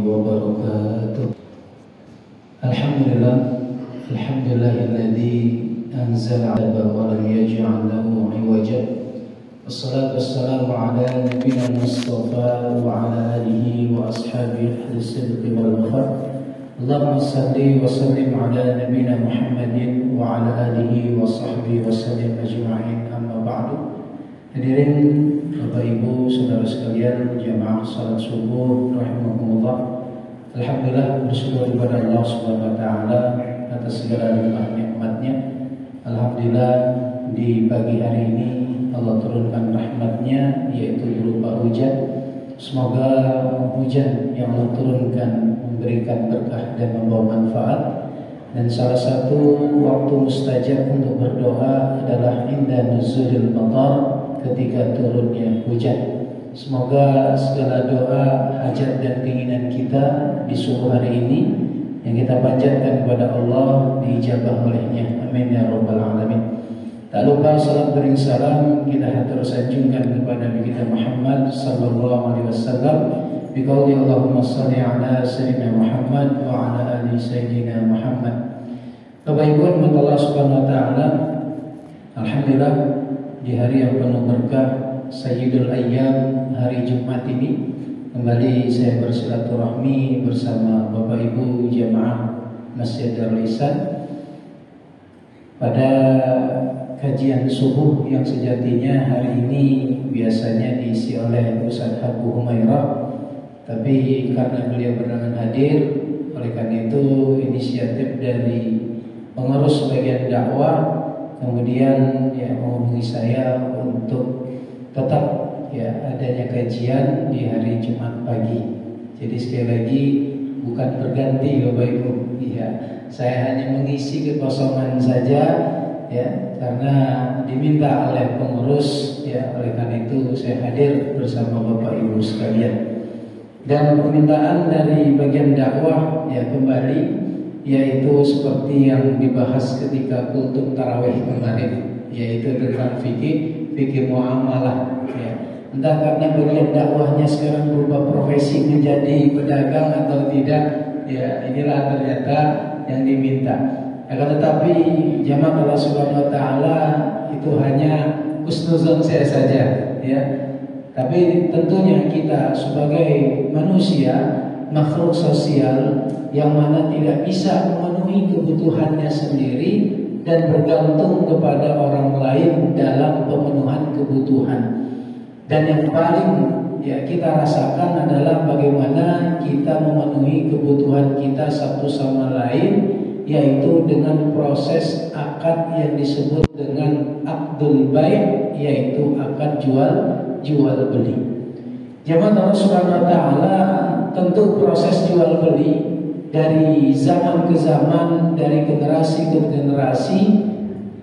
wabarakatuh. Alhamdulillah, alhamdulillahilladzi anzala 'ala wa lam yaj'al lahu 'iwaja. Wassalatu wassalamu ala nabiyyina Mustafa wa ala alihi wa ashabihi as-sidqi wal wafa. Allahumma salli wa sallim ala nabiyyina Muhammadin wa ala alihi wa sahbihi wa sallim ajma'in, amma ba'du. Hadirin Bapak Ibu, saudara sekalian, jamaah salat subuh rahimakumullah. Alhamdulillah, bersyukur kepada Allah Subhanahu wa taala atas segala nikmat-nikmatnya. Alhamdulillah, di pagi hari ini Allah turunkan rahmat-Nya, yaitu berupa hujan. Semoga hujan yang Allah turunkan memberikan berkah dan membawa manfaat. Dan salah satu waktu mustajab untuk berdoa adalah inda nuzulil matar, ketika turunnya hujan. Semoga segala doa, hajat dan keinginan kita di subuh hari ini yang kita panjatkan kepada Allah diijabah olehnya. Amin ya rabbal alamin. Tak lupa salat bering salam kita hatur sanjungkan kepada Nabi kita Muhammad sallallahu alaihi wasallam. Biqauli Allahumma shalli ala sayyidina Muhammad wa ala ali sayyidina Muhammad. Bapak Ibu Allah Subhanahu wa taala, alhamdulillah di hari yang penuh berkah, Sayyidul Ayyam, hari Jumat ini kembali saya bersilaturahmi bersama Bapak Ibu jamaah Masjid Darul Ihsan pada kajian subuh yang sejatinya hari ini biasanya diisi oleh Ustaz Abu Humairah, tapi karena beliau berkenan hadir, oleh karena itu inisiatif dari pengurus bagian dakwah kemudian menghubungi saya untuk tetap adanya kajian di hari Jumat pagi. Jadi sekali lagi bukan berganti Bapak Ibu, saya hanya mengisi kekosongan saja karena diminta oleh pengurus, oleh karena itu saya hadir bersama Bapak Ibu sekalian. Dan permintaan dari bagian dakwah kembali, yaitu seperti yang dibahas ketika kultum tarawih kemarin, yaitu tentang fikih muamalah. Entah karena bagian dakwahnya sekarang berubah profesi menjadi pedagang atau tidak, inilah ternyata yang diminta. Akan tetapi jamaah Allah Subhanahu wa taala itu hanya husnuzon saya saja, Tapi tentunya kita sebagai manusia, makhluk sosial yang mana tidak bisa memenuhi kebutuhannya sendiri dan bergantung kepada orang lain dalam pemenuhan kebutuhan. Dan yang paling kita rasakan adalah bagaimana kita memenuhi kebutuhan kita satu sama lain, yaitu dengan proses akad yang disebut dengan akdul bai', yaitu akad jual beli. Jamaah Allah Subhanahu wa taala, tentu proses jual beli dari zaman ke zaman, dari generasi ke generasi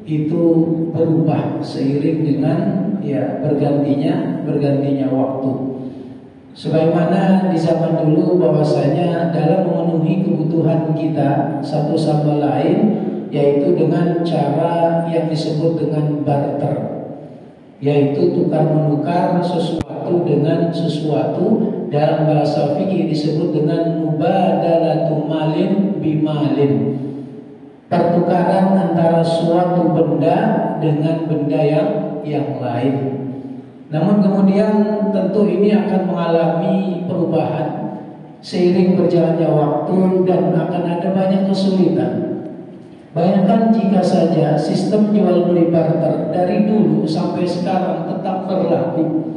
itu berubah seiring dengan bergantinya waktu. Sebagaimana di zaman dulu bahwasanya dalam memenuhi kebutuhan kita satu sama lain, yaitu dengan cara yang disebut dengan barter, yaitu tukar menukar sesuatu dengan sesuatu. Dalam bahasa fikih disebut dengan mubadalatu malin bimalin, pertukaran antara suatu benda dengan benda yang lain. Namun kemudian tentu ini akan mengalami perubahan seiring berjalannya waktu dan akan ada banyak kesulitan. Bayangkan jika saja sistem jual beli barter dari dulu sampai sekarang tetap berlaku,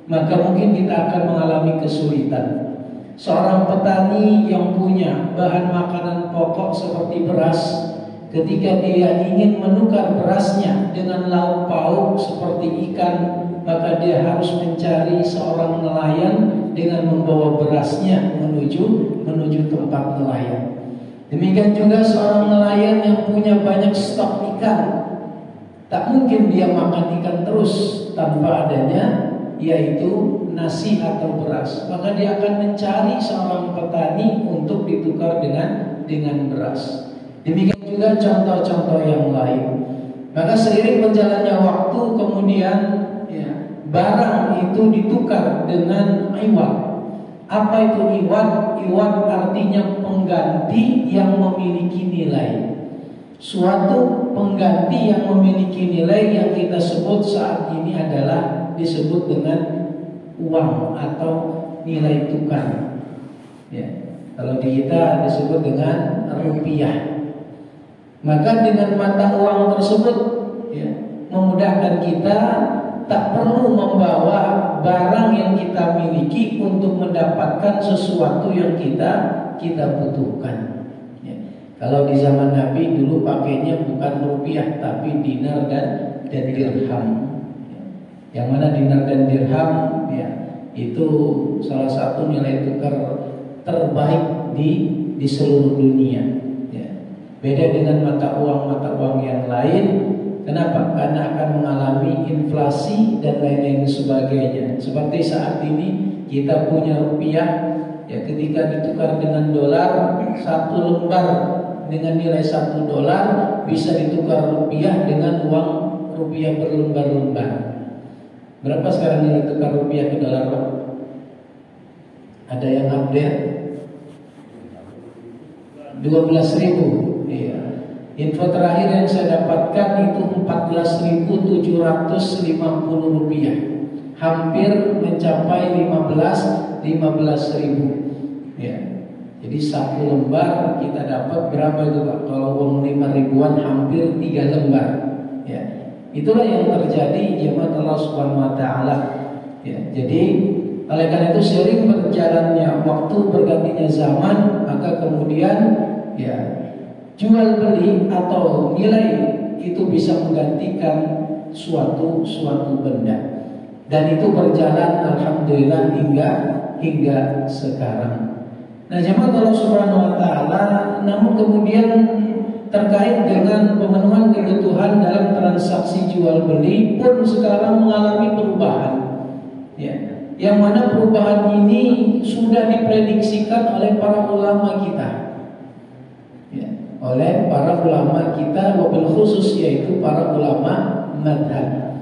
maka mungkin kita akan mengalami kesulitan. Seorang petani yang punya bahan makanan pokok seperti beras, ketika dia ingin menukar berasnya dengan lauk pauk seperti ikan, maka dia harus mencari seorang nelayan dengan membawa berasnya menuju tempat nelayan. Demikian juga seorang nelayan yang punya banyak stok ikan, tak mungkin dia makan ikan terus tanpa adanya yaitu nasi atau beras, maka dia akan mencari seorang petani untuk ditukar dengan beras. Demikian juga contoh-contoh yang lain. Maka seiring berjalannya waktu kemudian barang itu ditukar dengan iwat. Apa itu iwad? Iwad artinya pengganti yang memiliki nilai. Suatu pengganti yang memiliki nilai yang kita sebut saat ini adalah disebut dengan uang atau nilai tukar. Ya, kalau di kita disebut dengan rupiah. Maka dengan mata uang tersebut, ya, memudahkan kita tak perlu membawa barang yang kita miliki untuk mendapatkan sesuatu yang kita butuhkan. Ya. Kalau di zaman Nabi dulu pakainya bukan rupiah tapi dinar dan dirham. Ya. Yang mana dinar dan dirham, ya, itu salah satu nilai tukar terbaik di seluruh dunia. Ya. Beda dengan mata uang yang lain. Kenapa? Karena akan mengalami inflasi dan lain-lain sebagainya. Seperti saat ini kita punya rupiah, ya, ketika ditukar dengan dolar, satu lembar dengan nilai $1 bisa ditukar rupiah dengan uang rupiah berlembar-lembar. Berapa sekarang nilai tukar rupiah ke dolar, Pak? Ada yang update? 12.000. Iya. Info terakhir yang saya dapatkan itu 14.750 rupiah, hampir mencapai 15.000. Ya. Jadi satu lembar kita dapat berapa itu, Pak? Kalau uang 5 ribuan hampir 3 lembar. Ya. Itulah yang terjadi jemaah Allah Subhanahu wa taala. Ya. Jadi oleh karena itu sering berjalannya waktu, bergantinya zaman, maka kemudian, ya, jual beli atau nilai itu bisa menggantikan suatu benda, dan itu berjalan alhamdulillah hingga sekarang. Nah, jemaah Allah Subhanahu wa taala, namun kemudian terkait dengan pemenuhan kebutuhan dalam transaksi jual beli pun sekarang mengalami perubahan. Ya, yang mana perubahan ini sudah diprediksikan oleh para ulama kita. Oleh para ulama kita, wabil khusus yaitu para ulama madhab,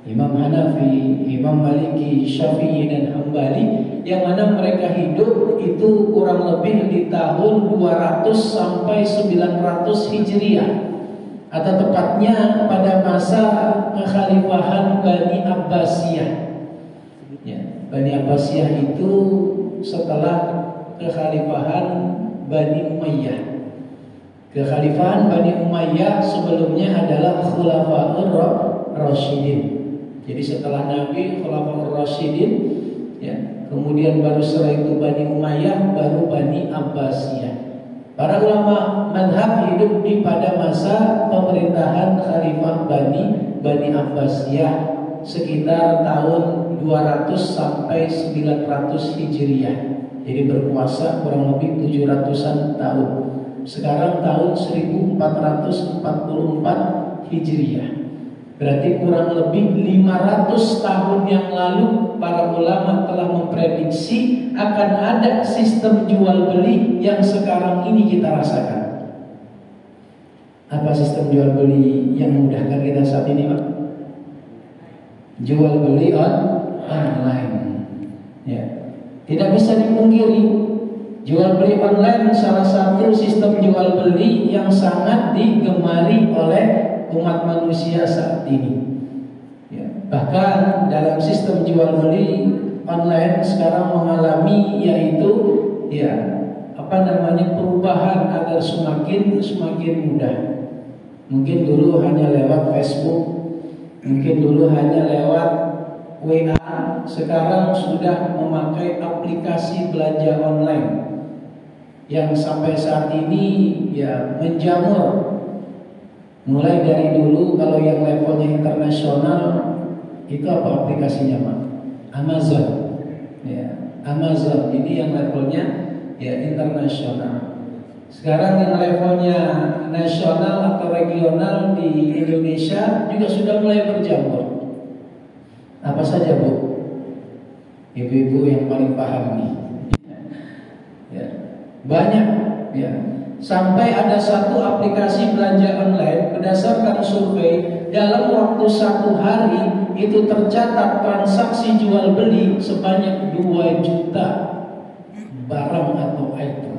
Imam Hanafi, Imam Maliki, Syafi'i dan Hambali, yang mana mereka hidup itu kurang lebih di tahun 200 sampai 900 Hijriah, atau tepatnya pada masa kekhalifahan Bani Abbasiyah. Ya, Bani Abbasiyah itu setelah kekhalifahan Bani Umayyah. Kekhalifahan Bani Umayyah sebelumnya adalah Khulafaur Rasyidin. Jadi setelah Nabi, Khulafaur Rasyidin, ya, kemudian baru setelah itu Bani Umayyah, baru Bani Abbasiyah. Para ulama madhab hidup pada masa pemerintahan Khalifah Bani Abbasiyah sekitar tahun 200 sampai 900 Hijriah. Jadi berpuasa kurang lebih 700-an tahun. Sekarang tahun 1444 Hijriah. Berarti kurang lebih 500 tahun yang lalu para ulama telah memprediksi akan ada sistem jual beli yang sekarang ini kita rasakan. Apa sistem jual beli yang memudahkan kita saat ini, Pak? Jual beli online. Ya. Tidak bisa dipungkiri, jual beli online salah satu sistem jual beli yang sangat digemari oleh umat manusia saat ini. Ya, bahkan dalam sistem jual beli online sekarang mengalami yaitu, ya, perubahan agar semakin mudah. Mungkin dulu hanya lewat Facebook, mungkin dulu hanya lewat WA, sekarang sudah memakai aplikasi belanja online yang sampai saat ini, ya, menjamur. Mulai dari dulu kalau yang levelnya internasional itu apa aplikasinya, Pak? Amazon. Ya, Amazon. Ini yang levelnya, ya, internasional. Sekarang yang levelnya nasional atau regional di Indonesia juga sudah mulai berjamur. Apa saja, Bu? Ibu-ibu yang paling paham nih. Ya, banyak, ya. Sampai ada satu aplikasi belanja online, berdasarkan survei, dalam waktu 1 hari itu tercatat transaksi jual beli sebanyak 2 juta barang atau item.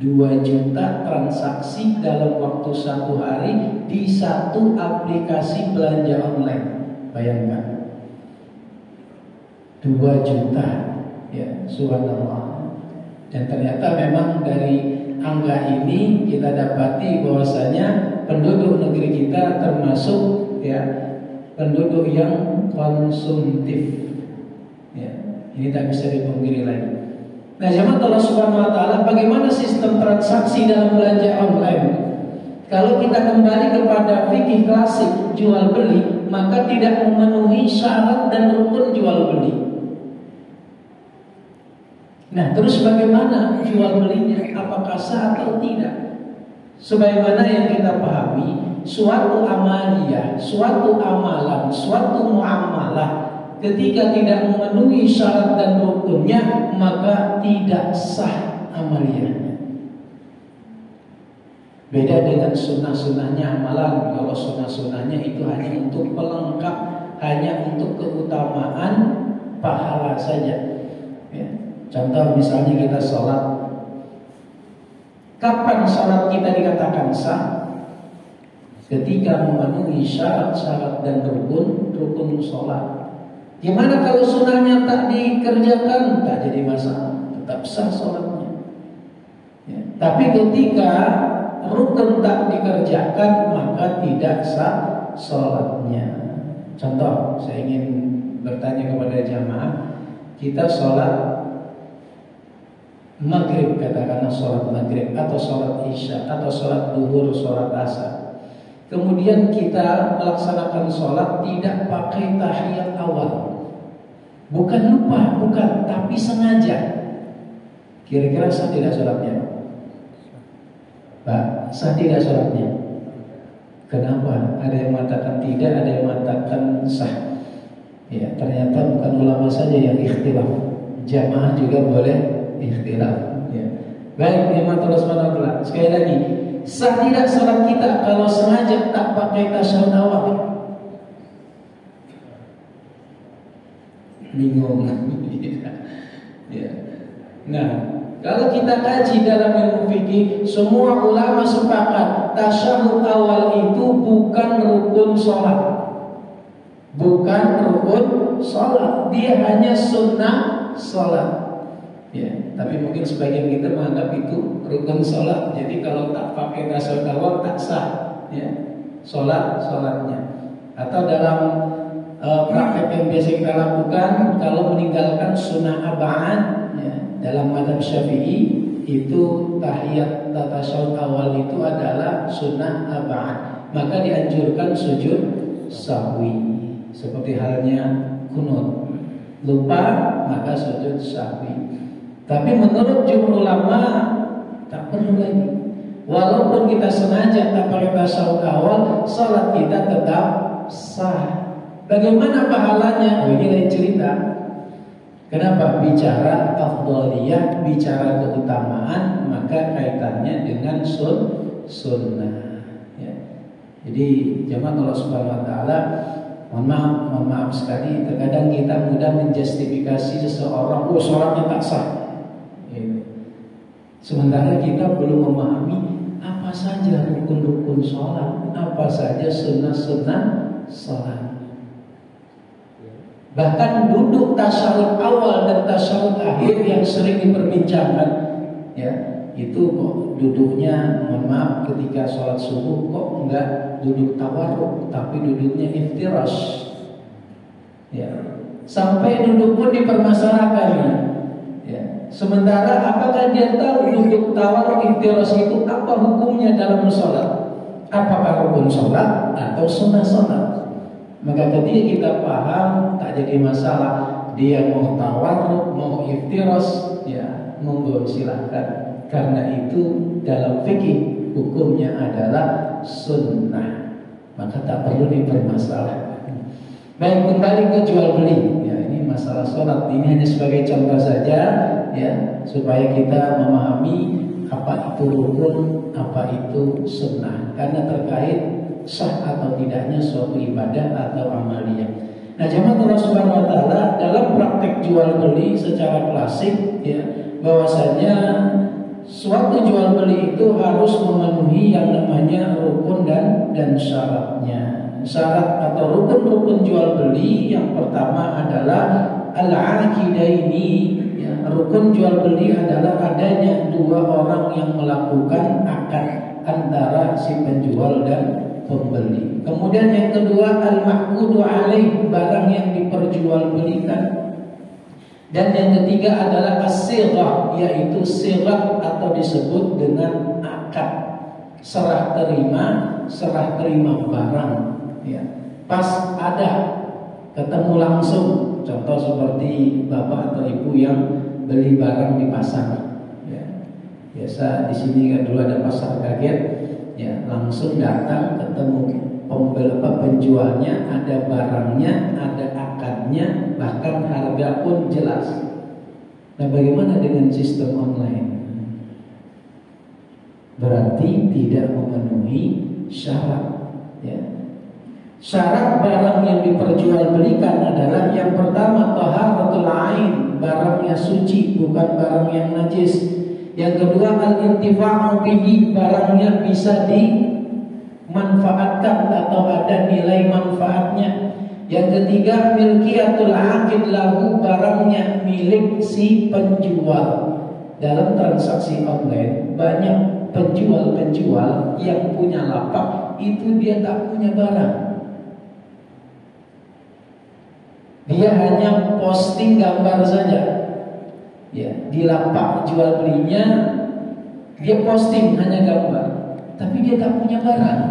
2 juta transaksi dalam waktu 1 hari di satu aplikasi belanja online. Bayangkan 2 juta, ya, subhanallah. Dan ternyata memang dari angka ini kita dapati bahwasanya penduduk negeri kita termasuk, ya, penduduk yang konsumtif. Ya, ini tak bisa dipungkiri lagi. Nah, jemaah Allah Subhanahu wa taala, bagaimana sistem transaksi dalam belanja online? Kalau kita kembali kepada fikih klasik jual beli, maka tidak memenuhi syarat dan rukun jual beli. Nah, terus bagaimana jual belinya? Apakah sah atau tidak? Sebagaimana yang kita pahami, suatu amaliyah, suatu amalan, suatu muamalah ketika tidak memenuhi syarat dan rukunnya, maka tidak sah amaliyahnya. Beda dengan sunnah-sunnahnya amalan. Kalau sunnah-sunnahnya itu hanya untuk pelengkap, hanya untuk keutamaan pahala saja. Ya. Contoh misalnya kita sholat. Kapan sholat kita dikatakan sah? Ketika memenuhi syarat-syarat dan rukun sholat. Gimana kalau sunnahnya tak dikerjakan? Tak jadi masalah, tetap sah sholatnya. Ya. Tapi ketika rukun tak dikerjakan, maka tidak sah sholatnya. Contoh, saya ingin bertanya kepada jamaah, kita sholat maghrib, katakanlah sholat maghrib atau sholat isya atau sholat duhur, sholat asar. Kemudian kita melaksanakan sholat tidak pakai tahiyat awal. Bukan lupa, bukan, tapi sengaja. Kira-kira sah tidak sholatnya? Pak, sah tidak sholatnya? Kenapa? Ada yang mengatakan tidak, ada yang mengatakan sah. Ya, ternyata bukan ulama saja yang ikhtilaf, jamaah juga boleh ikhtilaf. Ya. Baik, nikmat Allah Subhanahu wa taala. Sekali lagi, sah tidak sholat kita kalau sengaja tak pakai tasyahud awal? Bingung. Ya. Nah, kalau kita kaji dalam ilmu fikih, semua ulama sepakat tasyahud awal itu bukan rukun sholat. Bukan rukun sholat, dia hanya sunnah sholat. Ya, tapi mungkin sebagian kita menganggap itu rukun sholat. Jadi kalau tak pakai tasyahud awal tak sah, ya, sholatnya. Atau dalam praktek yang biasa kita lakukan, kalau meninggalkan sunnah ab'ad, ya, dalam mazhab Syafi'i itu tahiyat tasyahud awal itu adalah sunnah ab'ad, maka dianjurkan sujud sahwi. Seperti halnya kunut, lupa maka sujud sahwi. Tapi menurut jumhur ulama tak perlu lagi. Walaupun kita sengaja tak pakai tasyahud awal, salat kita tetap sah. Bagaimana pahalanya? Oh, ini lain cerita. Kenapa? Bicara afdhaliyah, bicara keutamaan, maka kaitannya dengan sunnah. Ya. Jadi jemaah Allah Subhanahu wa taala, mohon maaf sekali, terkadang kita mudah menjustifikasi seseorang, oh sholatnya tak sah. Gitu. Sementara kita belum memahami apa saja rukun-rukun sholat, apa saja sunnah-sunnah sholat. Bahkan duduk tasyahud awal dan tasyahud akhir yang sering diperbincangkan, ya, itu kok duduknya, mohon maaf, ketika sholat subuh kok enggak duduk tawarruk, tapi duduknya iftirash. Ya, sampai duduk pun dipermasalahkan. Ya, sementara apakah dia tahu duduk tawarruk iftirash itu apa hukumnya dalam sholat? Apakah rukun sholat atau sunnah sholat? Maka ketika kita paham, tak jadi masalah. Dia mau tawarruk, mau iftirash, ya monggo silahkan. Karena itu dalam fikih hukumnya adalah sunnah, maka tak perlu dipermasalahkan. Baik, kembali ke jual beli. Ya, ini masalah sholat. Ini hanya sebagai contoh saja, ya, supaya kita memahami apa itu rukun, apa itu sunnah. Karena terkait sah atau tidaknya suatu ibadah atau amaliyah. Nah, jemaah Allah Subhanahu wa taala, dalam praktek jual beli secara klasik ya, bahwasanya suatu jual beli itu harus memenuhi yang namanya rukun dan syaratnya. Syarat atau rukun-rukun jual beli yang pertama adalah al-aqidaini ya. Rukun jual beli adalah adanya dua orang yang melakukan akad antara si penjual dan pembeli. Kemudian yang kedua al-mahqudu alaih, barang yang diperjualbelikan. Dan yang ketiga adalah as-sighah, yaitu sighah atau disebut dengan akad, serah terima barang ya. Pas ada ketemu langsung, contoh seperti bapak atau ibu yang beli barang di pasar ya. Biasa di sini kan dulu ada pasar kaget ya, langsung datang ketemu penjualnya, ada barangnya, ada akadnya, bahkan harga pun jelas. Nah, bagaimana dengan sistem online? Berarti tidak memenuhi syarat ya. Syarat barang yang diperjualbelikan adalah yang pertama taharatul ain, barangnya suci, bukan barang yang najis. Yang kedua al-intifa'u bihi, barangnya bisa dimanfaatkan atau ada nilai manfaatnya. Yang ketiga milkiyatul aqid lahu, barangnya milik si penjual. Dalam transaksi online banyak penjual yang punya lapak itu dia tak punya barang. Dia hanya posting gambar saja. Ya, di lapak jual belinya dia posting hanya gambar, tapi dia tak punya barang.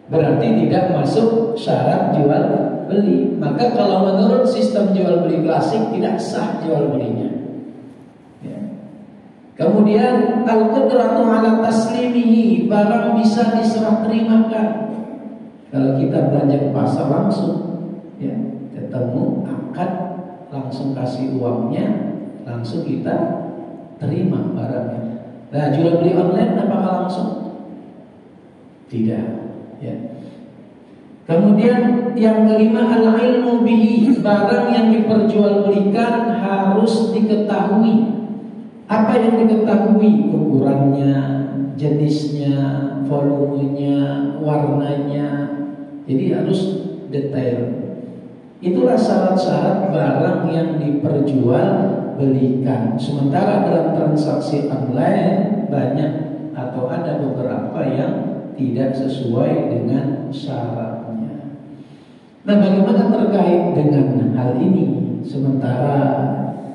Berarti tidak masuk syarat jual beli. Maka kalau menurut sistem jual beli klasik tidak sah jual belinya ya. Kemudian al-qudratu ala taslimihi, barang bisa diserah terimakan. Kalau kita belanja ke pasar langsung ya, ketemu akad, langsung kasih uangnya, langsung kita terima barangnya. Nah, jual beli online apakah langsung? Tidak ya. Kemudian yang kelima al-ilmu bihi, barang yang diperjualbelikan harus diketahui. Apa yang diketahui? Ukurannya, jenisnya, volumenya, warnanya. Jadi harus detail. Itulah syarat-syarat barang yang diperjualbelikan. Sementara dalam transaksi online banyak atau ada beberapa yang tidak sesuai dengan syaratnya. Nah, bagaimana terkait dengan hal ini? Sementara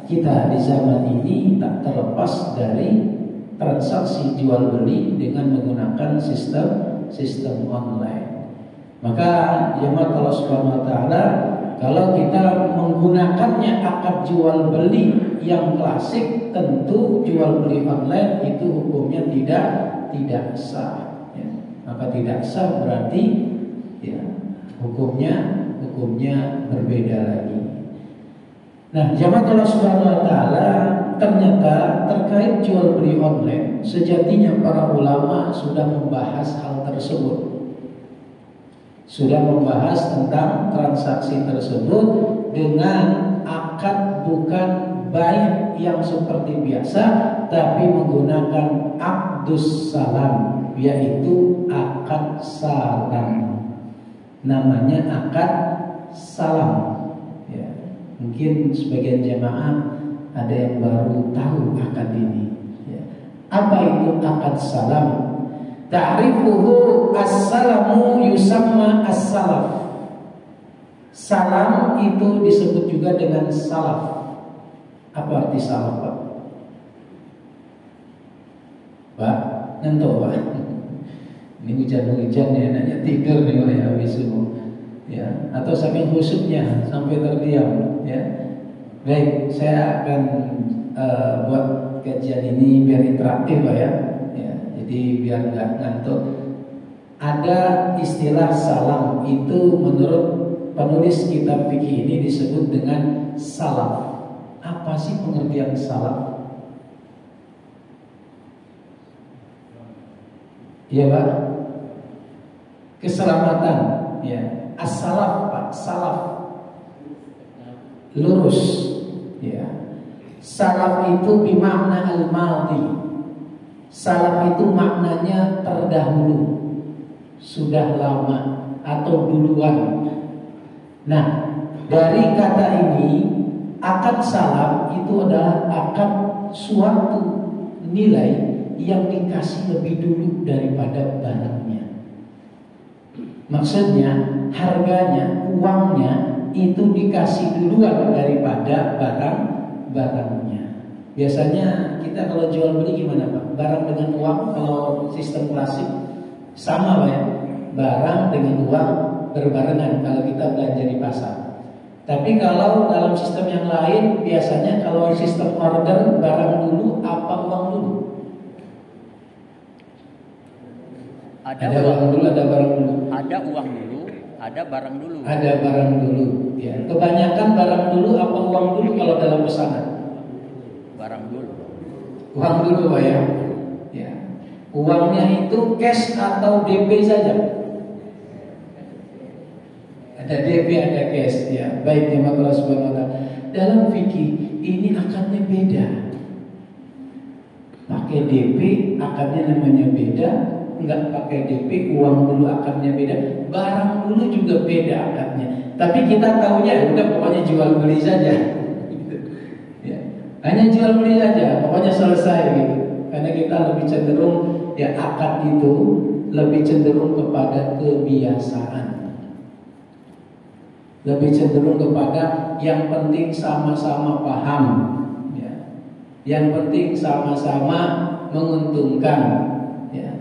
kita di zaman ini tak terlepas dari transaksi jual beli dengan menggunakan sistem online. Maka jemaah Allah Subhanahu wa taala, kalau kita menggunakannya akad jual beli yang klasik, tentu jual beli online itu hukumnya tidak sah ya. Maka tidak sah berarti ya hukumnya berbeda lagi. Nah, jemaah Allah Subhanahu wa taala, ternyata terkait jual beli online sejatinya para ulama sudah membahas hal tersebut. Sudah membahas tentang transaksi tersebut dengan akad bukan bai yang seperti biasa, tapi menggunakan aqdus salam, yaitu akad salam. Namanya akad salam ya. Mungkin sebagian jemaah ada yang baru tahu akad ini ya. Apa itu akad salam? Ta'rifuhu as-salamu yusamma as-salaf. Salam itu disebut juga dengan salaf. Apa arti salaf, Pak? Pak, ngantuk, Pak. Ini hujan-hujan ya, nanya tidur nih ya habis itu. Ya, atau saking khusyuknya sampai terdiam ya. Baik, saya akan buat kajian ini biar interaktif, Pak ya. Jadi biar nggak ngantuk. Ada istilah salam, itu menurut penulis kitab fikih ini disebut dengan salaf. Apa sih pengertian salaf? Iya Pak, keselamatan ya. As-salaf, Pak, salaf. Lurus, ya. Salaf itu bermakna al-madhi. Salaf itu maknanya terdahulu, sudah lama atau duluan. Nah, dari kata ini, akad salaf itu adalah akad suatu nilai yang dikasih lebih dulu daripada barangnya. Maksudnya harganya, uangnya itu dikasih duluan daripada barangnya. Biasanya kita kalau jual beli gimana Pak? Barang dengan uang, kalau sistem klasik sama Pak ya. Barang dengan uang berbarengan kalau kita belanja di pasar. Tapi kalau dalam sistem yang lain, biasanya kalau sistem order, barang dulu apa uang dulu? Ada uang dulu, ada barang dulu. Ada uang dulu, ada barang dulu. Ada barang dulu. Ya. Kebanyakan barang dulu apa uang dulu kalau dalam pesanan? Barang dulu. Uang dulu Pak ya. Ya. Uangnya itu cash atau DP saja? Ada DP, ada cash. Ya. Baik, jemaah Allah Subhanahu wa taala. Dalam fikih ini akadnya beda. Pakai DP akadnya namanya beda. Enggak pakai DP, uang dulu akadnya beda. Barang dulu juga beda akadnya. Tapi kita taunya udah pokoknya jual beli saja. Ya. Hanya jual beli saja, pokoknya selesai gitu. Karena kita lebih cenderung ya akad itu lebih cenderung kepada kebiasaan. Lebih cenderung kepada yang penting sama-sama paham. Ya. Yang penting sama-sama menguntungkan. Ya.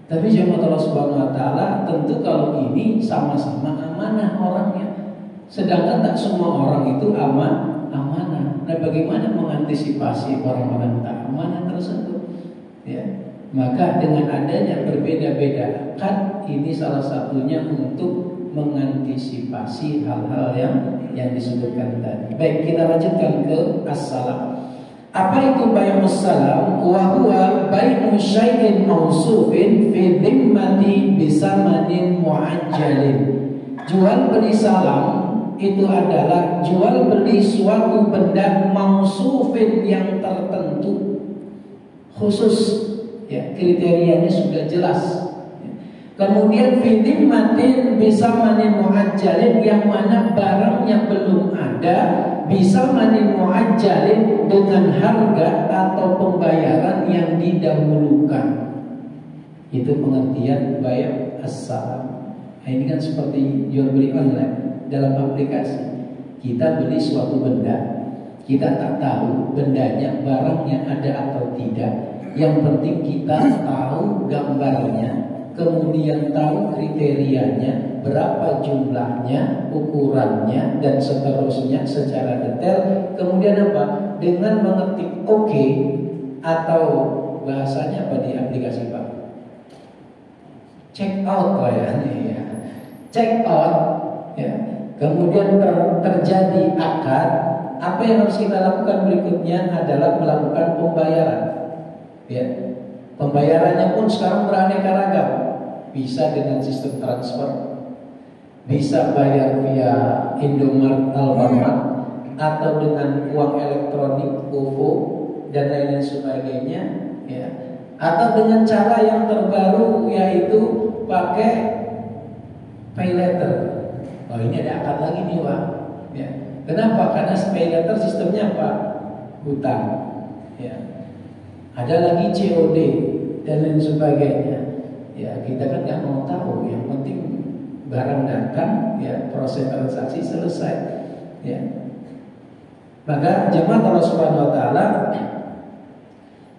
Tapi jemaah Allah Subhanahu wa taala tentu kalau ini sama-sama amanah orangnya. Sedangkan tak semua orang itu amanah. Nah, bagaimana mengantisipasi orang-orang tak amanah tersebut? Ya. Maka dengan adanya berbeda-beda akad, ini salah satunya untuk mengantisipasi hal-hal yang disebutkan tadi. Baik, kita lanjutkan ke as-salam. Apa itu bay'us salam? Wa huwa bay'u syai'in mausufin fi dhimmati bisamanin mu'ajjalin. Jual beli salam itu adalah jual beli suatu benda mausufin yang tertentu khusus, ya, kriterianya sudah jelas. Kemudian fi dhimmatin bisamanin mu'ajjalin, yang mana barangnya belum ada, bisa manin mu'ajjalin, dengan harga atau pembayaran yang didahulukan. Itu pengertian bay' as-salam. Nah, ini kan seperti jual beli online dalam aplikasi. Kita beli suatu benda, kita tak tahu bendanya, barangnya ada atau tidak. Yang penting kita tahu gambarnya, kemudian tahu kriterianya, berapa jumlahnya, ukurannya, dan seterusnya secara detail. Kemudian apa? Dengan mengetik OK, atau bahasanya apa di aplikasi Pak? Check out lah ya. Check out, ya. Kemudian terjadi akad. Apa yang harus kita lakukan berikutnya adalah melakukan pembayaran. Ya. Pembayarannya pun sekarang beraneka ragam. Bisa dengan sistem transfer, bisa bayar via Indomaret, Alfamart, atau dengan uang elektronik, OVO, dan lain-lain sebagainya, ya. Atau dengan cara yang terbaru, yaitu pakai pay letter. Oh, ini ada akad lagi nih Pak. Ya. Kenapa? Karena pay letter sistemnya apa? Hutang. Ya. Ada lagi COD dan lain sebagainya. Ya, kita kan nggak mau tahu. Yang penting barang datang, ya, proses transaksi selesai. Ya. Maka jemaah Allah Subhanahu wa taala,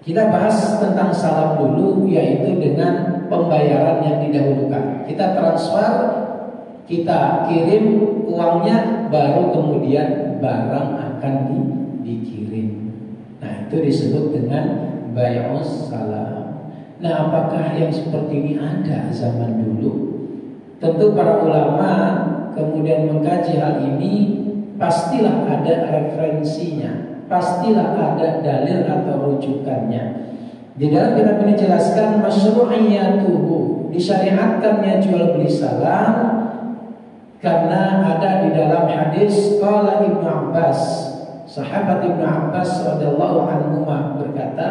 kita bahas tentang salam dulu, yaitu dengan pembayaran yang didahulukan. Kita transfer, kita kirim uangnya, baru kemudian barang akan dikirim. Nah, itu disebut dengan bay'us salam. Nah, apakah yang seperti ini ada zaman dulu? Tentu para ulama kemudian mengkaji hal ini, pastilah ada referensinya, pastilah ada dalil atau rujukannya. Di dalam kitab ini jelaskan masyru'iyatuhu, disyariatkannya jual beli salam Karena ada di dalam hadis qala Ibnu Abbas, sahabat Ibnu Abbas radhiyallahu anhu berkata,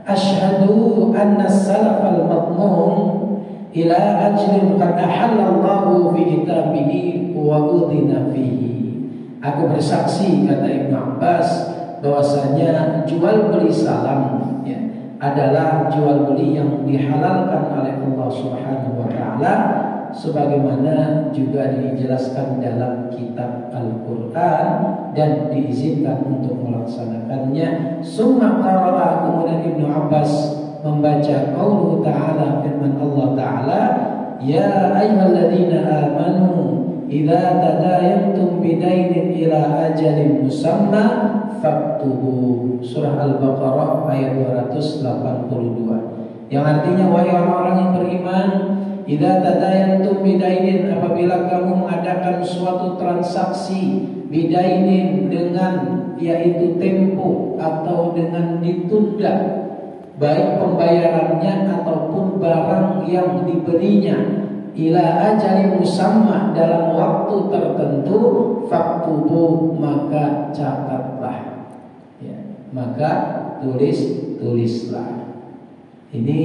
asyhadu anna salafal madmum ila ajrin qad ahallallahu fi kitabihi wa udhina fihi. Aku bersaksi, kata Ibnu Abbas, bahwasanya jual beli salam ya, adalah jual beli yang dihalalkan oleh Allah Subhanahu wa taala, sebagaimana juga dijelaskan dalam kitab Al-Quran dan diizinkan untuk melaksanakannya. Summa qara'a, kemudian Ibnu Abbas membaca qauluhu ta'ala, firman Allah Ta'ala, ya ayyuhalladzina amanu idza tadayantum bidainin ila ajalin musamma faktubu. Surah Al-Baqarah ayat 282, yang artinya, wahai orang-orang yang beriman, idza tadayantum bidainin, apabila kamu mengadakan suatu transaksi, bidainin dengan yaitu tempo atau dengan ditunda, baik pembayarannya ataupun barang yang dibelinya, ila ajalin musamma, dalam waktu tertentu, faktubu, maka catatlah ya, maka tulislah. Ini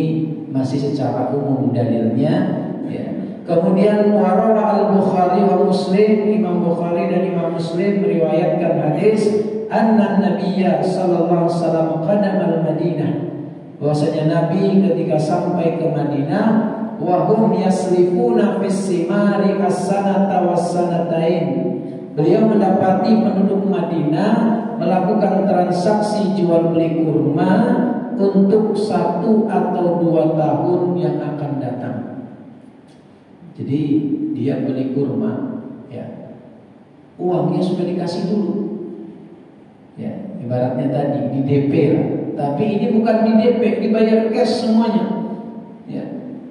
masih secara umum dalilnya ya. Kemudian warawa al-Bukhari wa Muslim, Imam Bukhari dan Imam Muslim meriwayatkan hadis anna Nabiyya sallallahu alaihi wasallam qadama al-Madinah, bahwasanya Nabi ketika sampai ke Madinah, wa hum yaslifuna fis simari as-sanata was-sanatain, beliau mendapati penduduk Madinah melakukan transaksi jual beli kurma untuk 1 atau 2 tahun yang akan datang. Jadi dia beli kurma ya, uangnya sudah dikasih dulu ya, ibaratnya tadi di DP lah. Tapi ini bukan di DP, dibayar cash semuanya ya.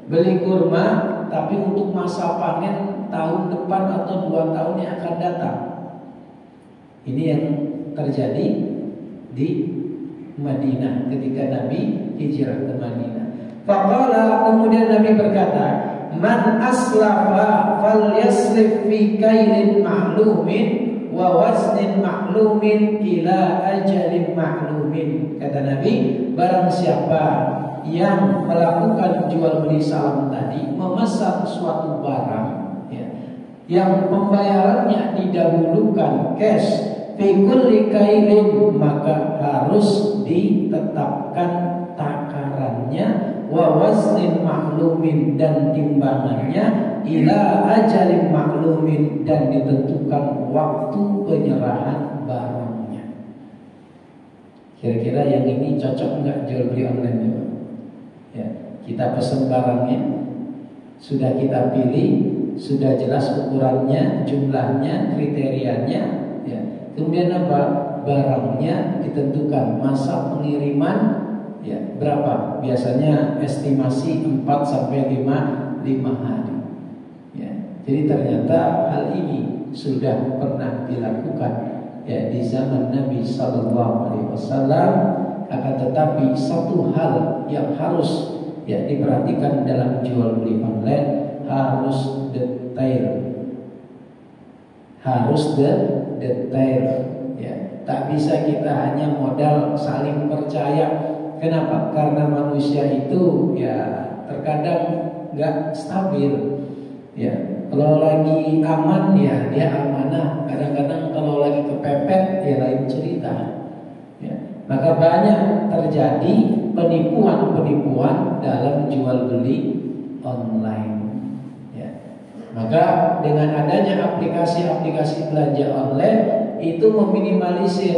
Beli kurma tapi untuk masa panen tahun depan atau 2 tahun yang akan datang. Ini yang terjadi di Madinah ketika Nabi hijrah ke Madinah. Faqala, kemudian Nabi berkata, man aslafa falyaslif fi kailin ma'lumin wa waznin ma'lumin ila ajalin ma'lumin. Kata Nabi, barang siapa yang melakukan jual beli salam tadi, memesan suatu barang ya, yang pembayarannya didahulukan cash, fi kulli kailin, maka harus ditetapkan takarannya, wa waznin maklumin, dan timbangannya, ila ajalin maklumin, dan ditentukan waktu penyerahan barangnya. Kira-kira yang ini cocok nggak jual beli online ya? Ya, kita pesan barangnya, sudah kita pilih, sudah jelas ukurannya, jumlahnya, kriterianya ya. Kemudian apa? Barangnya ditentukan, masa pengiriman ya berapa? Biasanya estimasi 4 sampai 5 hari. Ya. Jadi ternyata hal ini sudah pernah dilakukan ya di zaman Nabi sallallahu alaihi wasallam. Akan tetapi satu hal yang harus ya diperhatikan dalam jual beli online, harus detail. Harus detail ya. Tak bisa kita hanya modal saling percaya. Kenapa? Karena manusia itu ya terkadang nggak stabil ya. Kalau lagi aman ya dia amanah, kadang-kadang kalau lagi kepepet ya lain cerita ya. Maka banyak terjadi penipuan-penipuan dalam jual beli online. Maka dengan adanya aplikasi-aplikasi belanja online itu meminimalisir.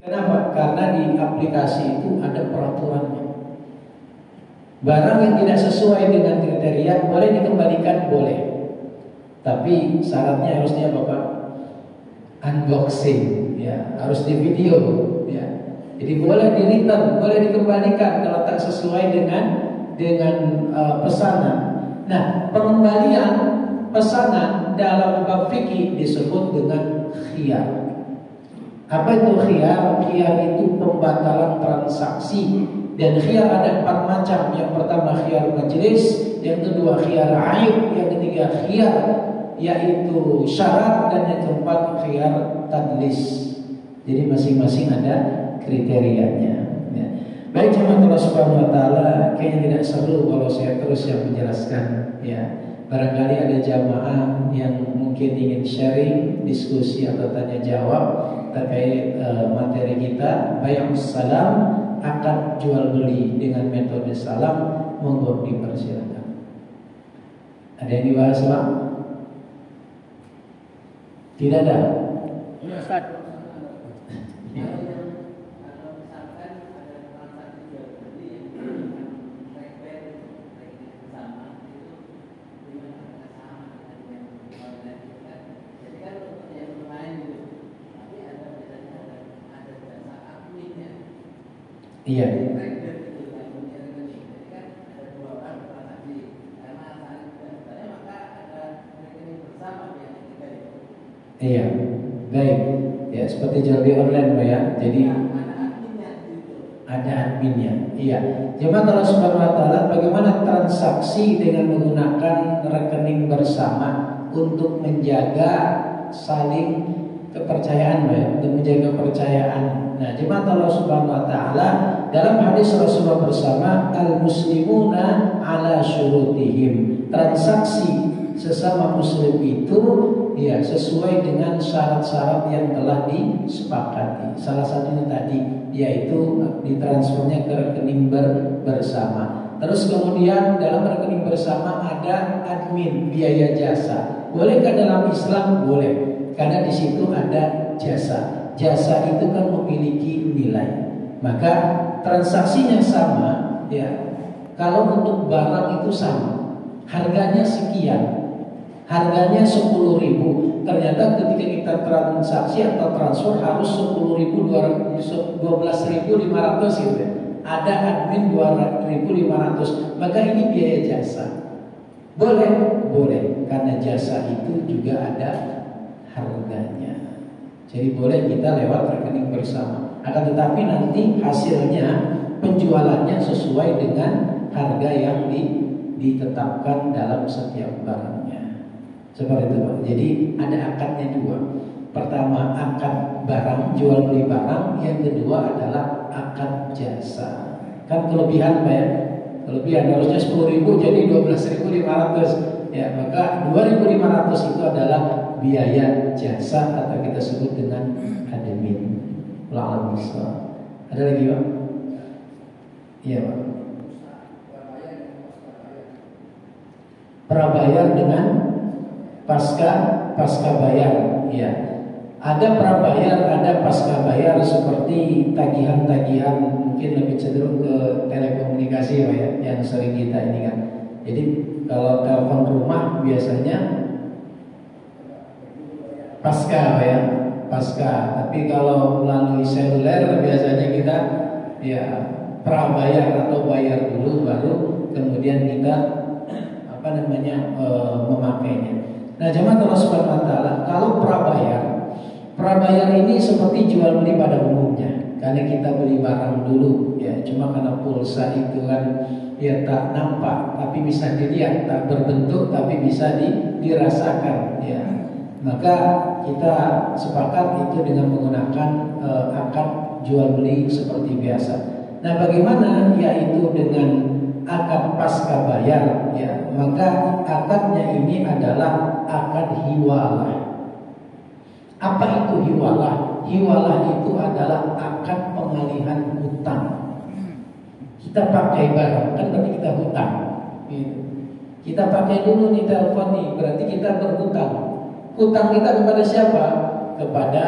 Kenapa? Karena di aplikasi itu ada peraturannya. Barang yang tidak sesuai dengan kriteria boleh dikembalikan, boleh. Tapi syaratnya harusnya Bapak unboxing ya, harus di video ya. Jadi boleh di return, boleh dikembalikan kalau tak sesuai dengan pesanan. Nah, pengembalian pesanan dalam bab fikih disebut dengan khiyar. Apa itu khiyar? Khiyar itu pembatalan transaksi. Dan khiyar ada 4 macam. Yang pertama khiyar majlis, yang kedua khiyar aib, yang ketiga khiyar yaitu syarat, dan yang keempat khiyar tadlis. Jadi masing-masing ada kriterianya. Ya. Baik jemaah Allah Subhanahu Wa Taala, kayaknya tidak seru kalau saya terus yang menjelaskan. Ya, barangkali ada jamaah yang mungkin ingin sharing, diskusi atau tanya jawab terkait materi kita. Bay'us salam, akad jual beli dengan metode salam, monggo dipersilakan. Ada yang dibahas Pak? Tidak ada. Ustaz. Iya. Iya, baik. Ya, seperti jual beli online Pak ya. Jadi ada adminnya. Iya. Jemaah Allah Subhanahu Wa Taala, bagaimana transaksi dengan menggunakan rekening bersama untuk menjaga saling kepercayaan Pak ya, untuk menjaga kepercayaan. Nah, jemaah Allah Subhanahu Wa Taala, dalam hadis Rasulullah bersama, al-muslimuna ala syurutihim. Transaksi sesama muslim itu ya sesuai dengan syarat-syarat yang telah disepakati. Salah satunya tadi yaitu ditransfernya ke rekening bersama. Terus kemudian dalam rekening bersama ada admin, biaya jasa. Bolehkah dalam Islam? Boleh, karena di situ ada jasa. Jasa itu kan memiliki nilai. Maka transaksinya sama ya. Kalau untuk barang itu sama, harganya sekian, harganya 10.000. Ternyata ketika kita transaksi atau transfer harus 12.500 gitu ya. Ada admin 2.500, maka ini biaya jasa. Boleh, boleh, karena jasa itu juga ada harganya. Jadi boleh kita lewat rekening bersama. Akan tetapi nanti hasilnya, penjualannya sesuai dengan harga yang ditetapkan dalam setiap barangnya. Seperti itu Pak. Jadi ada akadnya dua. Pertama akad barang, jual beli barang. Yang kedua adalah akad jasa. Kan kelebihan Pak ya. Kelebihan harusnya 10.000 jadi 12.500. Ya, maka 2.500 itu adalah biaya jasa atau kita sebut dengan admin. Ada lagi Pak? Iya Pak. Prabayar dengan pasca bayar. Ya. Ada prabayar, ada pasca bayar, seperti tagihan-tagihan mungkin lebih cenderung ke telekomunikasi Pak ya, yang sering kita ini kan. Jadi kalau telepon rumah biasanya pasca Pak ya, pasca. Tapi kalau melalui seluler biasanya kita ya prabayar atau bayar dulu baru kemudian kita memakainya. Nah, jemaah Allah Subhanahu Wa Taala, kalau prabayar ini seperti jual beli pada umumnya, karena kita beli barang dulu ya, cuma karena pulsa itu kan ya tak nampak tapi bisa dilihat, tak berbentuk tapi bisa dirasakan ya. Maka kita sepakat itu dengan menggunakan akad jual beli seperti biasa. Nah, bagaimana yaitu dengan akad pasca bayar ya, maka akadnya ini adalah akad hiwalah. Apa itu hiwalah? Hiwalah itu adalah akad pengalihan hutang. Kita pakai barang kan berarti kita hutang gitu. Kita pakai dulu nih telepon nih, berarti kita berhutang. Hutang kita kepada siapa? Kepada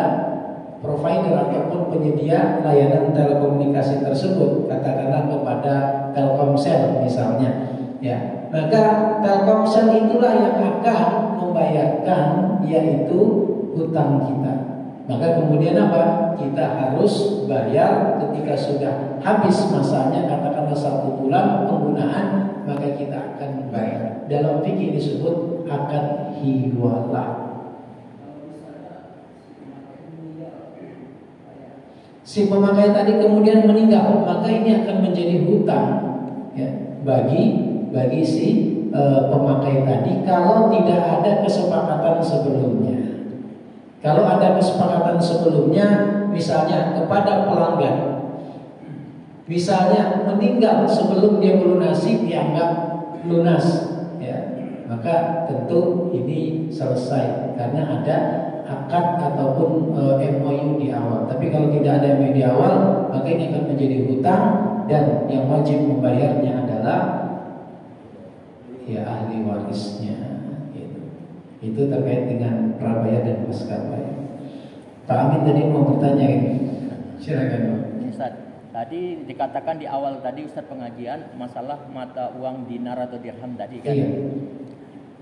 provider ataupun penyedia layanan telekomunikasi tersebut, katakanlah kepada Telkomsel misalnya ya. Maka Telkomsel itulah yang akan membayarkan yaitu hutang kita. Maka kemudian apa? Kita harus bayar ketika sudah habis masanya, katakanlah 1 bulan penggunaan, maka kita akan membayar. Dalam fikih disebut akad hiwalah. Si pemakai tadi kemudian meninggal, maka ini akan menjadi hutang ya, bagi si pemakai tadi kalau tidak ada kesepakatan sebelumnya. Kalau ada kesepakatan sebelumnya, misalnya kepada pelanggan, misalnya meninggal sebelum dia melunasi dianggap lunas, ya, maka tentu ini selesai karena ada akad ataupun MOU di awal. Tapi kalau tidak ada MOU di awal, maka ini akan menjadi hutang dan yang wajib membayarnya adalah ya ahli warisnya. Gitu. Itu terkait dengan prabayar dan maskapai. Pak Amin tadi mau bertanya ini. Silakan Pak. Ustaz, tadi dikatakan di awal tadi Ustaz pengajian masalah mata uang dinar atau dirham tadi kan. Iya.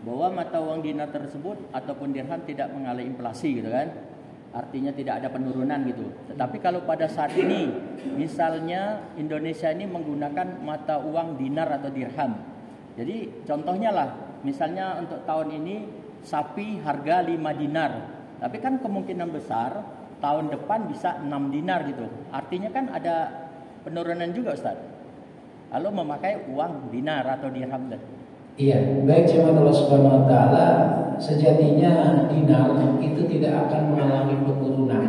Bahwa mata uang dinar tersebut ataupun dirham tidak mengalami inflasi gitu kan. Artinya tidak ada penurunan gitu. Tetapi kalau pada saat ini misalnya Indonesia ini menggunakan mata uang dinar atau dirham. Jadi contohnya lah, misalnya untuk tahun ini sapi harga 5 dinar. Tapi kan kemungkinan besar tahun depan bisa 6 dinar gitu. Artinya kan ada penurunan juga Ustaz. Lalu memakai uang dinar atau dirham tadi. Iya, baik jemaah Allah Subhanahu wa taala, sejatinya dinar itu tidak akan mengalami penurunan.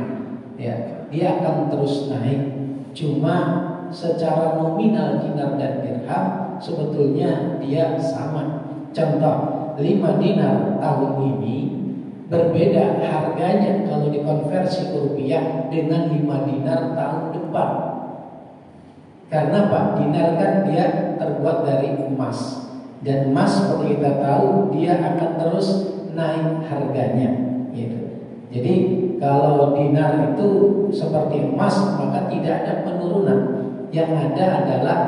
Ya, dia akan terus naik. Cuma secara nominal dinar dan dirham sebetulnya dia sama. Contoh, 5 dinar tahun ini berbeda harganya kalau dikonversi ke rupiah dengan 5 dinar tahun depan. Karena Pak, dinar kan dia terbuat dari emas. Dan emas seperti kita tahu dia akan terus naik harganya, gitu. Jadi kalau dinar itu seperti emas maka tidak ada penurunan. Yang ada adalah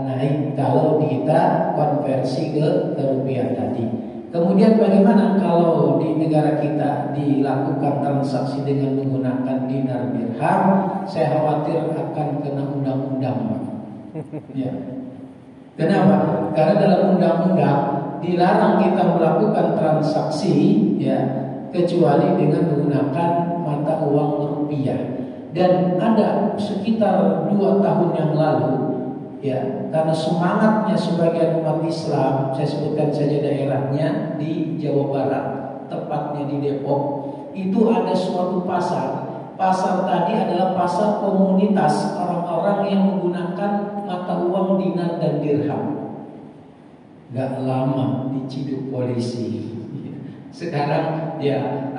naik kalau kita konversi ke rupiah tadi. Kemudian bagaimana kalau di negara kita dilakukan transaksi dengan menggunakan dinar dirham? Saya khawatir akan kena undang-undang. Ya. Kenapa? Karena dalam undang-undang dilarang kita melakukan transaksi ya kecuali dengan menggunakan mata uang rupiah. Dan ada sekitar 2 tahun yang lalu ya, karena semangatnya sebagian umat Islam, saya sebutkan saja daerahnya di Jawa Barat, tepatnya di Depok, itu ada suatu pasar. Pasar tadi adalah pasar komunitas orang-orang yang menggunakan mata uang dinar dan dirham. Gak lama diciduk polisi. Sekarang ya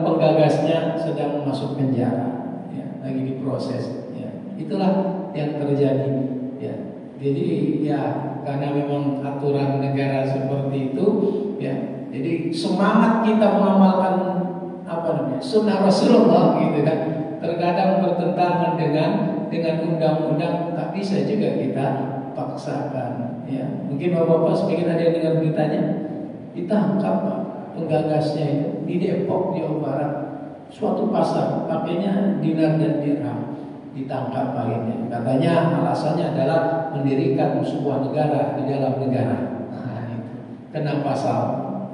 penggagasnya sedang masuk penjara, ya, lagi diproses. Ya. Itulah yang terjadi. Ya. Jadi ya karena memang aturan negara seperti itu, ya. Jadi semangat kita mengamalkan sunnah Rasulullah gitu kan, terkadang bertentangan dengan undang-undang, tak bisa juga kita paksakan. Ya, mungkin bapak-bapak sebagian ada yang dengar beritanya, ditangkap penggagasnya itu di Depok, Jawa Barat, suatu pasar pakainya dinar dan dirham, ditangkap akhirnya. Katanya alasannya adalah mendirikan sebuah negara di dalam negara. Nah, itu kena pasal.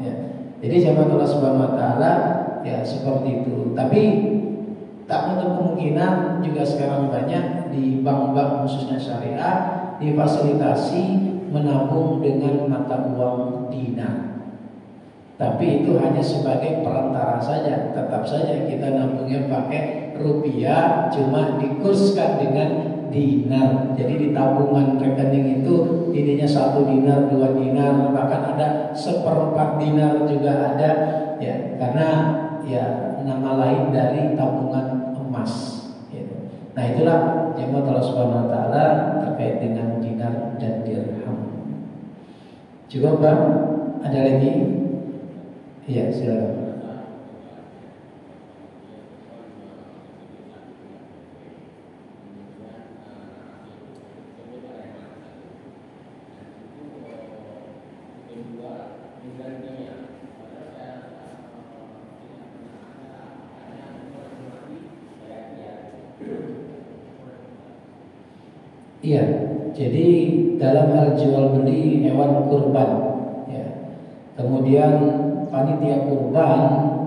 Ya. Jadi jemaah Allah Subhanahu wa taala ya seperti itu. Tapi tak menutup kemungkinan juga sekarang banyak di bank-bank khususnya syariah difasilitasi menabung dengan mata uang dinar. Tapi itu hanya sebagai perantara saja. Tetap saja kita nabungnya pakai rupiah, cuma dikurskan dengan dinar. Jadi di tabungan rekening itu ininya 1 dinar, 2 dinar, bahkan ada 1/4 dinar juga ada. Ya, karena ya nama lain dari tabungan emas gitu. Nah itulah jemaah Allah Subhanahu wa taala terkait dengan dinar dan dirham. Cukup Pak? Ada lagi? Iya, silakan. Iya, jadi dalam hal jual beli hewan kurban, ya. Kemudian panitia kurban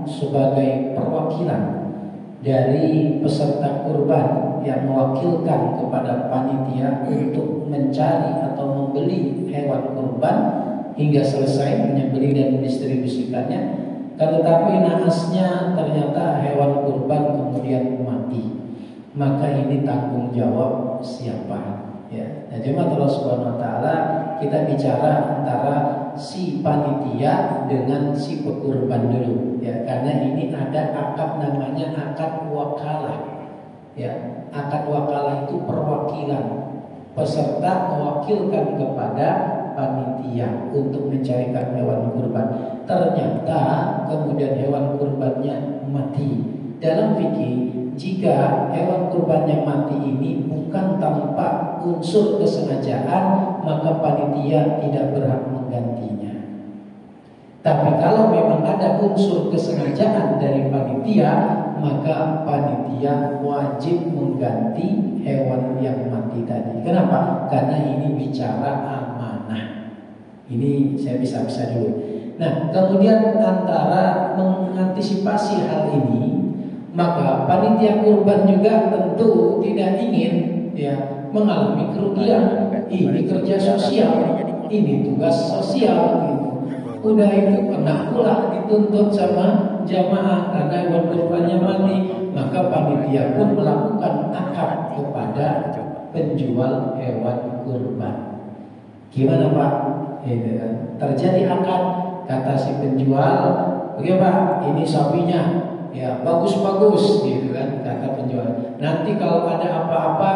sebagai perwakilan dari peserta kurban yang mewakilkan kepada panitia untuk mencari atau membeli hewan kurban, hingga selesai menyembelih dan mendistribusikannya. Tetapi naasnya ternyata hewan kurban kemudian mati, maka ini tanggung jawab siapa? Ya, nah jemaah Allah Subhanahu Wa Taala, kita bicara antara si panitia dengan si pekurban dulu, ya, karena ini ada akad namanya akad wakalah. Ya, akad wakalah itu perwakilan, peserta mewakilkan kepada panitia untuk mencarikan hewan kurban. Ternyata kemudian hewan kurbannya mati. Dalam fikih, jika hewan kurbannya mati ini bukan tanpa unsur kesengajaan, maka panitia tidak berhak menggantinya. Tapi kalau memang ada unsur kesengajaan dari panitia, maka panitia wajib mengganti hewan yang mati tadi. Kenapa? Karena ini bicara amanah. Ini saya bisa dulu. Nah, kemudian antara mengantisipasi hal ini, maka panitia kurban juga tentu tidak ingin ya mengalami kerugian. Ini kerja sosial, ini tugas sosial gitu. Udah itu kena pula dituntut sama jamaah karena hewan kurbannya mati, maka panitia pun melakukan akad kepada penjual hewan kurban. Gimana Pak? Terjadi akad, kata si penjual, oke Pak, ini sapinya ya bagus-bagus gitu kan, kata penjual. Nanti kalau ada apa-apa,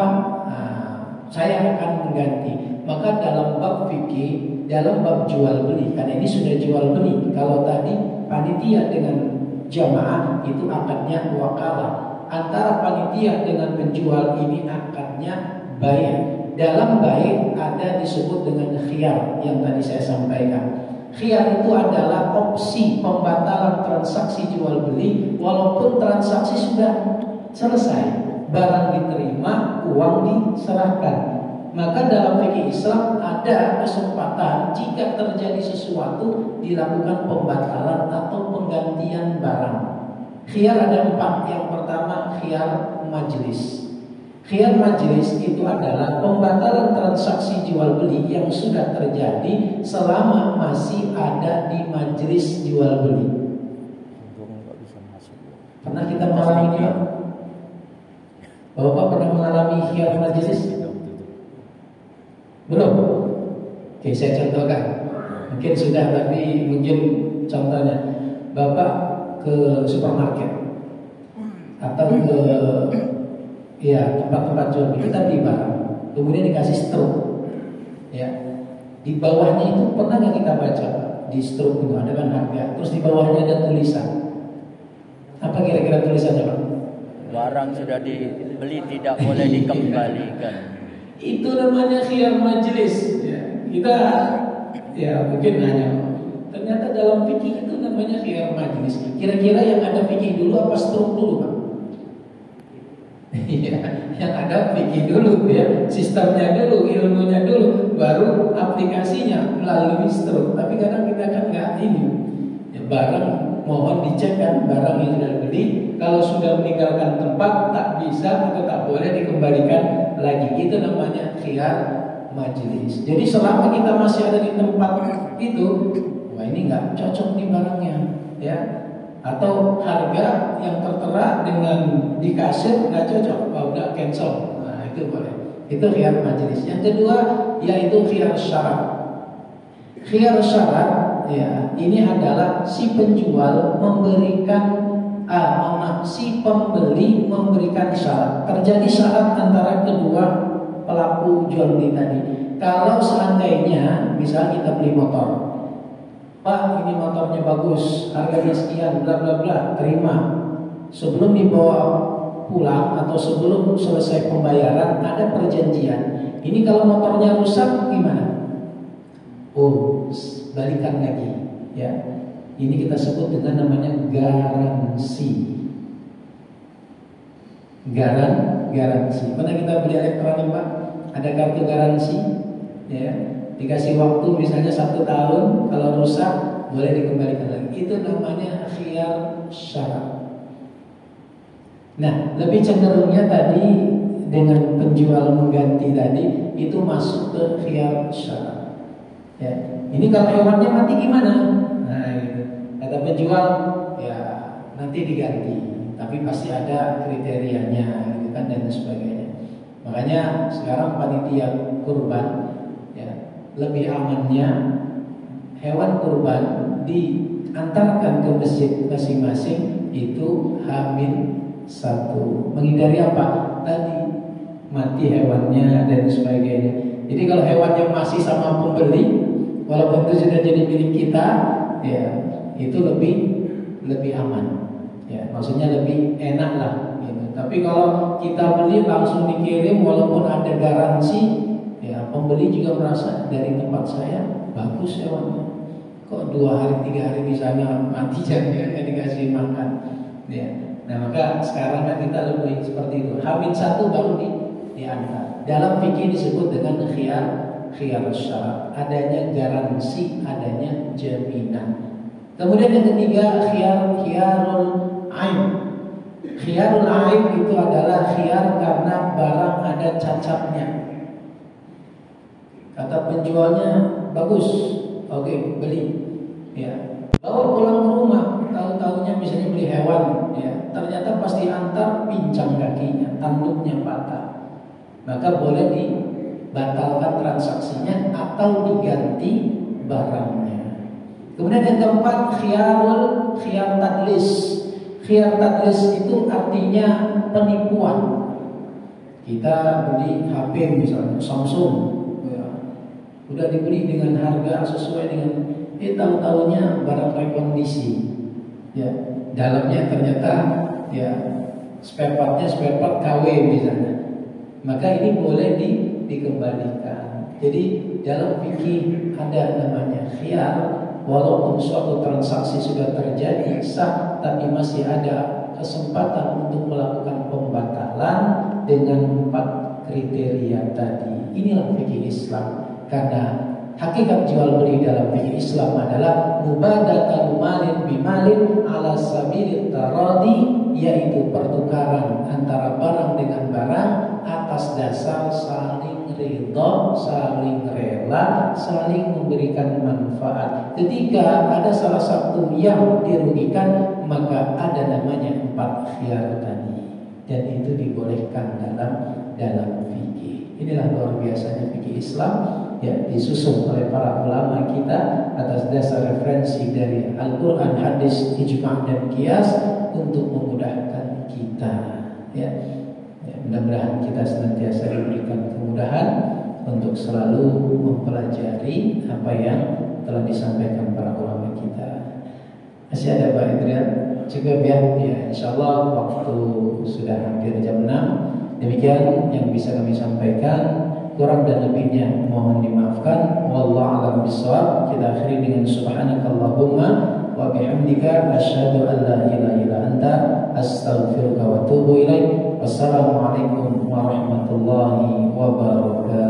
saya akan mengganti. Maka dalam bab fikih, dalam bab jual beli, karena ini sudah jual beli. Kalau tadi panitia dengan jamaah itu akadnya wakalah. Antara panitia dengan penjual ini akadnya baik. Dalam baik ada disebut dengan khiyar yang tadi saya sampaikan. Khiyar itu adalah opsi pembatalan transaksi jual beli walaupun transaksi sudah selesai, barang diterima, uang diserahkan. Maka dalam fikih Islam ada kesempatan jika terjadi sesuatu dilakukan pembatalan atau penggantian barang. Khiyar ada 4. Yang pertama khiyar majlis. Khiyar majlis itu adalah pembatalan transaksi jual beli yang sudah terjadi selama masih ada di majlis jual beli. Pernah kita mengalami? Bapak pernah mengalami khiyar majlis? Belum? Oke, saya contohkan. Mungkin sudah, tapi mungkin contohnya Bapak ke supermarket atau ke tempat-tempat jual beli, kita beli barang, kemudian dikasih struk, ya. Di bawahnya itu pernah nggak kita baca? Di struk itu ada kan harga, terus di bawahnya ada tulisan. Apa kira-kira tulisannya Pak? Barang sudah dibeli tidak boleh dikembalikan. Itu namanya khiyar majlis, ya. Kita ya mungkin nanya, ternyata dalam fikih itu namanya khiyar majlis. Kira-kira yang ada fikih dulu apa struk dulu Pak? Iya, yang ada fikih dulu ya, sistemnya dulu, ilmunya dulu, baru aplikasinya melalui struk. Tapi kadang kita kan nggak ini, ya, barang mohon dicek kan, barang yang sudah beli kalau sudah meninggalkan tempat tak bisa atau tak boleh dikembalikan lagi. Itu namanya khiyar majlis. Jadi selama kita masih ada di tempat itu, wah ini nggak cocok nih barangnya, ya. Atau harga yang tertera dengan di kasir nggak cocok, udah cancel. Nah itu boleh. Itu khiyar majlis. Yang kedua yaitu khiyar syarat. Khiyar syarat, ya, ini adalah si penjual memberikan si pembeli memberikan syarat. Terjadi syarat antara kedua pelaku jual beli tadi. Kalau seandainya misalnya kita beli motor, Pak, ini motornya bagus, harganya sekian, bla bla bla, terima. Sebelum dibawa pulang atau sebelum selesai pembayaran ada perjanjian. Ini kalau motornya rusak gimana? Oh, balikan lagi, ya. Ini kita sebut dengan namanya garansi. Garansi. Pernah kita beli elektronik Pak? Ada kartu garansi, ya. Dikasih waktu misalnya 1 tahun, kalau rusak boleh dikembalikan lagi. Itu namanya khiyar syarat. Nah, lebih cenderungnya tadi dengan penjual mengganti tadi itu masuk ke khiyar syarat. Ya, ini kalau hewannya mati gimana? Nah, gitu. Kata penjual, ya nanti diganti, tapi pasti ada kriterianya, gitu kan, dan sebagainya. Makanya sekarang panitia kurban, ya, lebih amannya hewan kurban diantarkan ke masjid masing-masing itu H-1. Menghindari apa? Tadi mati hewannya dan sebagainya. Jadi kalau hewannya masih sama pembeli, walaupun itu sudah jadi milik kita, ya itu lebih aman. Ya, maksudnya lebih enak lah. Gitu. Tapi kalau kita beli langsung dikirim, walaupun ada garansi, ya pembeli juga merasa dari tempat saya bagus hewannya. Kok 2 hari 3 hari di sana mati jangan dikasih makan. Ya. Nah maka sekarang kan kita lebih seperti itu. H-1 baru diantar. Dalam fikih disebut dengan khiyar syarat, adanya garansi, adanya jaminan. Kemudian yang ketiga khiyarul aib. Khiyarul aib itu adalah khiyar karena barang ada cacatnya. Kata penjualnya bagus, oke beli. Ya, bawa pulang ke rumah, tahu-tahunya misalnya beli hewan, ya ternyata pas diantar pincang kakinya, tanduknya patah. Maka boleh dibatalkan transaksinya atau diganti barangnya. Kemudian yang keempat khiyar tadlis. Khiyar tadlis itu artinya penipuan. Kita beli HP misalnya Samsung, ya, udah dibeli dengan harga sesuai dengan tahu-tahunya barang rekondisi, ya dalamnya ternyata ya spare part KW misalnya. Maka ini boleh dikembalikan. Jadi dalam fikih ada namanya khiyar, walaupun suatu transaksi sudah terjadi sah, tapi masih ada kesempatan untuk melakukan pembatalan dengan 4 kriteria tadi. Inilah fikih Islam. Karena hakikat jual beli dalam fikih Islam adalah mubadalatul malin bimalin ala sabilit taradi, yaitu pertukaran antara barang dengan barang atas dasar saling ridha, saling rela, saling memberikan manfaat. Ketika ada salah satu yang dirugikan, maka ada namanya 4 khiyar tadi, dan itu dibolehkan dalam fikih. Inilah luar biasanya fikih Islam, ya, disusun oleh para ulama kita atas dasar referensi dari Al-Quran, hadis, ijma' dan qiyas untuk memudahkan kita. Ya, mudah-mudahan kita senantiasa diberikan kemudahan untuk selalu mempelajari apa yang telah disampaikan para ulama kita. Masih ada Pak Idrian? Cukup ya? Ya, insyaallah waktu sudah hampir jam 6. Demikian yang bisa kami sampaikan. Kurang dan lebihnya mohon dimaafkan. Wallahu a'lam bishawab. Kita akhiri dengan subhanakallahumma wa bihamdika asyhadu an la ilaha illa anta astaghfiruka wa atubu ilaik. Wassalamualaikum warahmatullahi wabarakatuh.